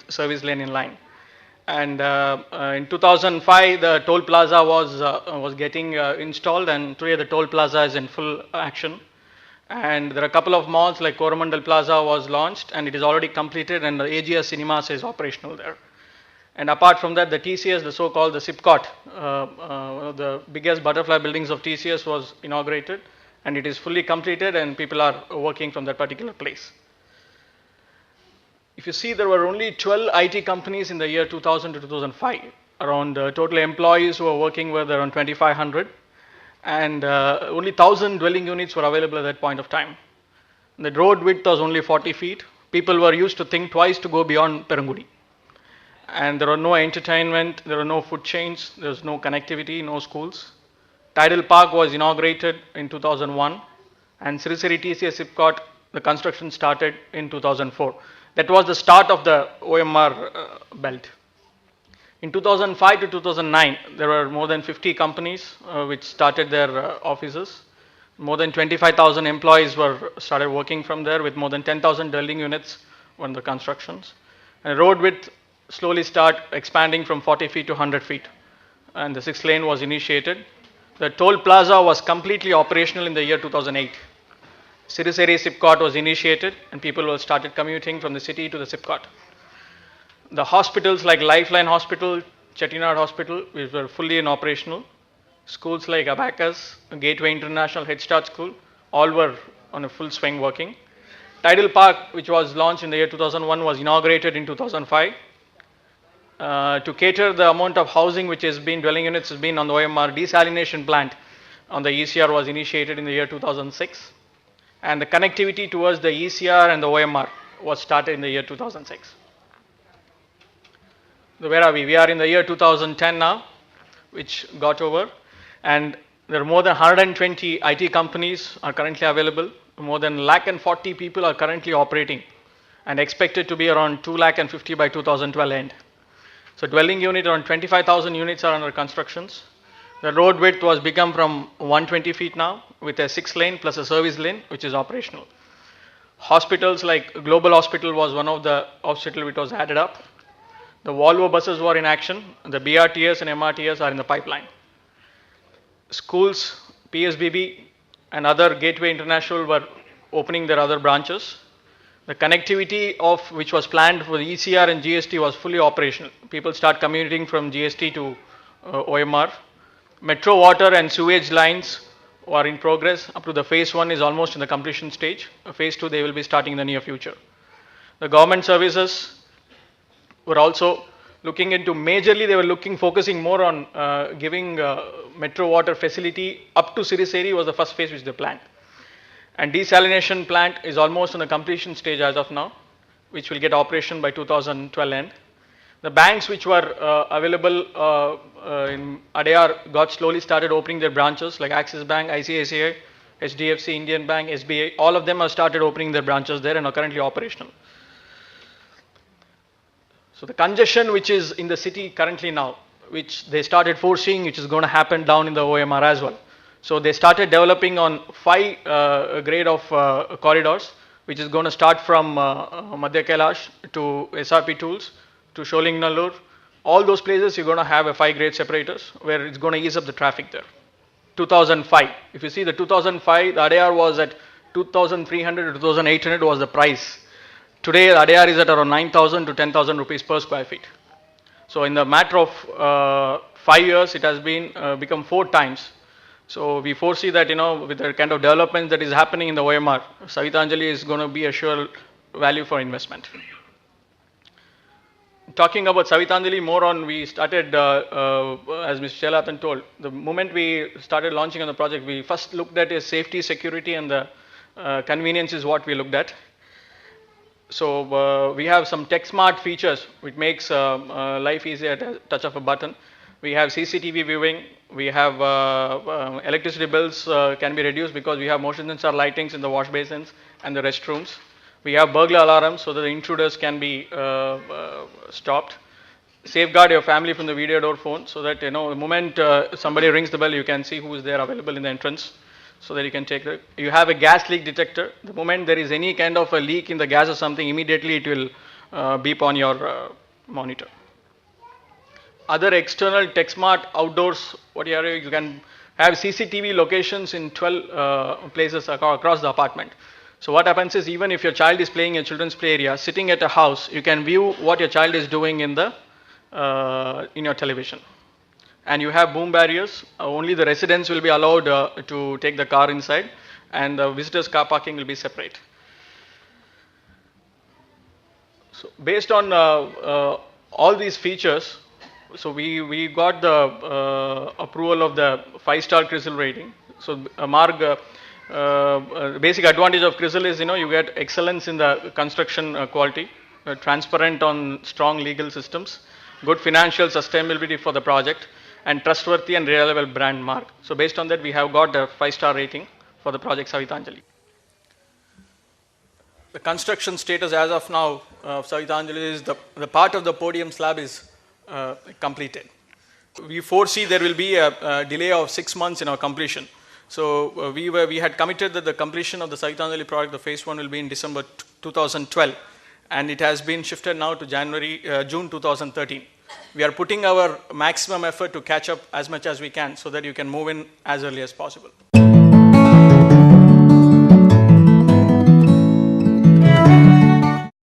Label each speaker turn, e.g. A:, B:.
A: service lane in line. And in 2005, the toll plaza was getting installed, and today the toll plaza is in full action. And there are a couple of malls like Coromandel Plaza was launched, and it is already completed, and the AGS Cinemas is operational there. And apart from that, the TCS, the so-called the SIPCOT, one of the biggest butterfly buildings of TCS was inaugurated, and it is fully completed, and people are working from that particular place. If you see, there were only 12 IT companies in the year 2000 to 2005. Around total employees who were working were around 2,500, and only 1,000 dwelling units were available at that point of time. The road width was only 40 feet. People were used to think twice to go beyond Perangudi. And there were no entertainment, there were no food chains, there was no connectivity, no schools. Tidal Park was inaugurated in 2001, and Siriseri TCS SIPCOT, the construction started in 2004. That was the start of the OMR belt. In 2005 to 2009, there were more than 50 companies which started their offices. More than 25,000 employees were started working from there, with more than 10,000 dwelling units on the constructions. And road width slowly start expanding from 40 feet to 100 feet, and the 6th lane was initiated. The toll plaza was completely operational in the year 2008. Siriseri SIPCOT was initiated, and people started commuting from the city to the SIPCOT. The hospitals like Lifeline Hospital, Chettinad Hospital, which were fully in operational. Schools like Abacus, Gateway International Head Start School, all were on a full swing working. Tidal Park, which was launched in the year 2001, was inaugurated in 2005. To cater the amount of housing which has been, dwelling units has been on the OMR, desalination plant on the ECR was initiated in the year 2006. And the connectivity towards the ECR and the OMR was started in the year 2006. So where are we? We are in the year 2010 now, which got over. And there are more than 120 IT companies are currently available. More than 140 people are currently operating, and expected to be around 250 by 2012 end. So dwelling unit, around 25,000 units are under constructions. The road width was become from 120 feet now, with a 6 lane plus a service lane, which is operational. Hospitals like Global Hospital was one of the hospital which was added up. The Volvo buses were in action. The BRTS and MRTS are in the pipeline. Schools, PSBB and other Gateway International were opening their other branches. The connectivity of which was planned for the ECR and GST was fully operational. People start commuting from GST to OMR. Metro water and sewage lines are in progress. Up to the phase 1 is almost in the completion stage. Phase 2 they will be starting in the near future. The government services were also looking into, majorly they were focusing more on giving metro water facility up to Siriseri was the first phase which they planned. And desalination plant is almost on the completion stage as of now, which will get operation by 2012 end. The banks which were available in Adyar got slowly started opening their branches, like Axis Bank, ICICI, HDFC, Indian Bank, SBI. All of them have started opening their branches there and are currently operational. So the congestion which is in the city currently now, which they started foreseeing, which is going to happen down in the OMR as well. So they started developing on 5 grade of corridors, which is going to start from Madhya Kailash to SRP Tools to Sholingnallur. All those places you're going to have a 5 grade separators where it's going to ease up the traffic there. 2005. If you see the 2005, the Adyar was at 2,300 to 2,800 was the price. Today, the Adyar is at around 9,000 to 10,000 rupees per square feet. So in the matter of 5 years, it has been become 4 times. So we foresee that, with the kind of development that is happening in the OMR, Savitanjali is going to be a sure value for investment. Talking about Savitanjali more on, we started, as Mr. Shelathan told, the moment we started launching on the project, we first looked at is safety, security, and the convenience is what we looked at. So we have some tech smart features which makes life easier at a touch of a button. We have CCTV viewing. We have electricity bills can be reduced because we have motion sensor lightings in the wash basins and the restrooms. We have burglar alarms so that the intruders can be stopped. Safeguard your family from the video door phone so that the moment somebody rings the bell, you can see who is there available in the entrance, so that you can take it. You have a gas leak detector. The moment there is any kind of a leak in the gas or something, immediately it will beep on your monitor. Other external TechSmart outdoors, you can have CCTV locations in 12 places across the apartment. So what happens is, even if your child is playing in a children's play area, sitting at a house, you can view what your child is doing in your television. And you have boom barriers. Only the residents will be allowed to take the car inside, and the visitors' car parking will be separate. So based on all these features, so we got the approval of the 5-star CRISIL rating. So Marg, basic advantage of CRISIL is, you get excellence in the construction quality, transparent on strong legal systems, good financial sustainability for the project, and trustworthy and reliable brand mark. So based on that, we have got a 5-star rating for the project Savitanjali. The construction status as of now of Savitanjali is the part of the podium slab is completed. We foresee there will be a delay of 6 months in our completion. So we had committed that the completion of the Savitanjali project, the phase 1, will be in December 2012, and it has been shifted now to June 2013. We are putting our maximum effort to catch up as much as we can so that you can move in as early as possible.